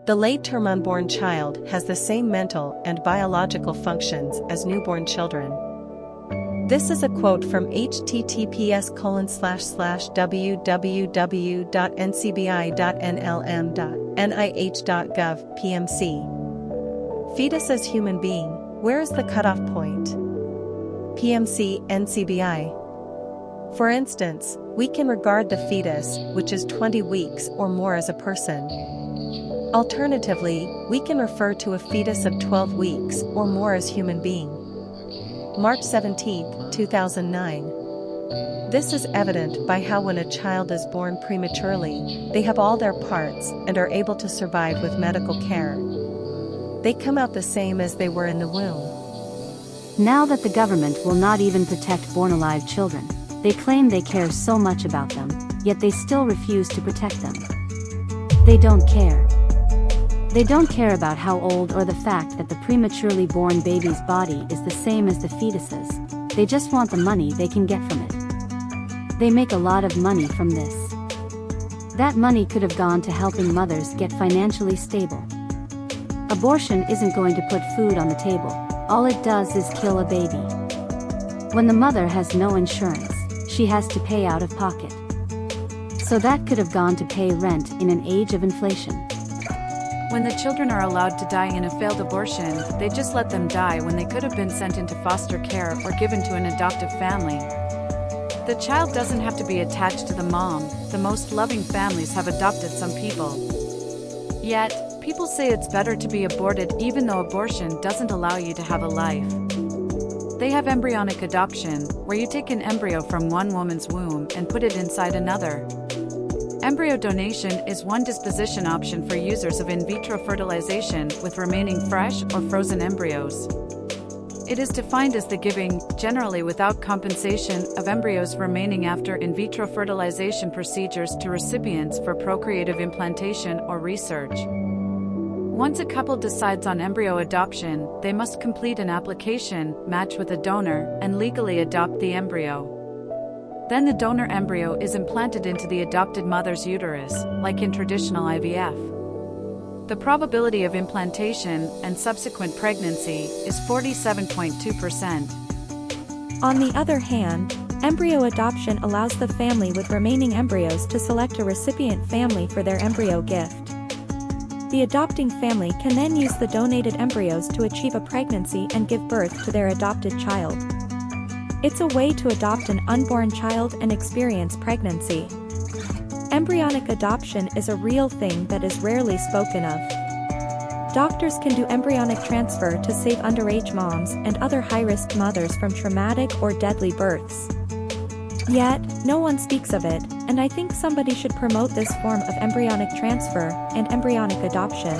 The late-term unborn child has the same mental and biological functions as newborn children. This is a quote from https://www.ncbi.nlm.nih.gov PMC. Fetus as human being, where is the cutoff point? PMC NCBI. For instance, we can regard the fetus, which is 20 weeks or more, as a person. Alternatively, we can refer to a fetus of 12 weeks or more as human being. March 17, 2009. This is evident by how when a child is born prematurely, they have all their parts and are able to survive with medical care. They come out the same as they were in the womb. Now that the government will not even protect born-alive children, they claim they care so much about them, yet they still refuse to protect them. They don't care. They don't care about how old or the fact that the prematurely born baby's body is the same as the fetus's. They just want the money they can get from it. They make a lot of money from this. That money could have gone to helping mothers get financially stable. Abortion isn't going to put food on the table. All it does is kill a baby. When the mother has no insurance, she has to pay out of pocket. So that could have gone to pay rent in an age of inflation. When the children are allowed to die in a failed abortion, they just let them die when they could have been sent into foster care or given to an adoptive family. The child doesn't have to be attached to the mom. The most loving families have adopted some people. Yet, people say it's better to be aborted even though abortion doesn't allow you to have a life. They have embryonic adoption, where you take an embryo from one woman's womb and put it inside another. Embryo donation is one disposition option for users of in vitro fertilization with remaining fresh or frozen embryos. It is defined as the giving, generally without compensation, of embryos remaining after in vitro fertilization procedures to recipients for procreative implantation or research. Once a couple decides on embryo adoption, they must complete an application, match with a donor, and legally adopt the embryo. Then the donor embryo is implanted into the adopted mother's uterus, like in traditional IVF. The probability of implantation and subsequent pregnancy is 47.2%. On the other hand, embryo adoption allows the family with remaining embryos to select a recipient family for their embryo gift. The adopting family can then use the donated embryos to achieve a pregnancy and give birth to their adopted child. It's a way to adopt an unborn child and experience pregnancy. Embryonic adoption is a real thing that is rarely spoken of. Doctors can do embryonic transfer to save underage moms and other high-risk mothers from traumatic or deadly births. Yet, no one speaks of it, and I think somebody should promote this form of embryonic transfer and embryonic adoption.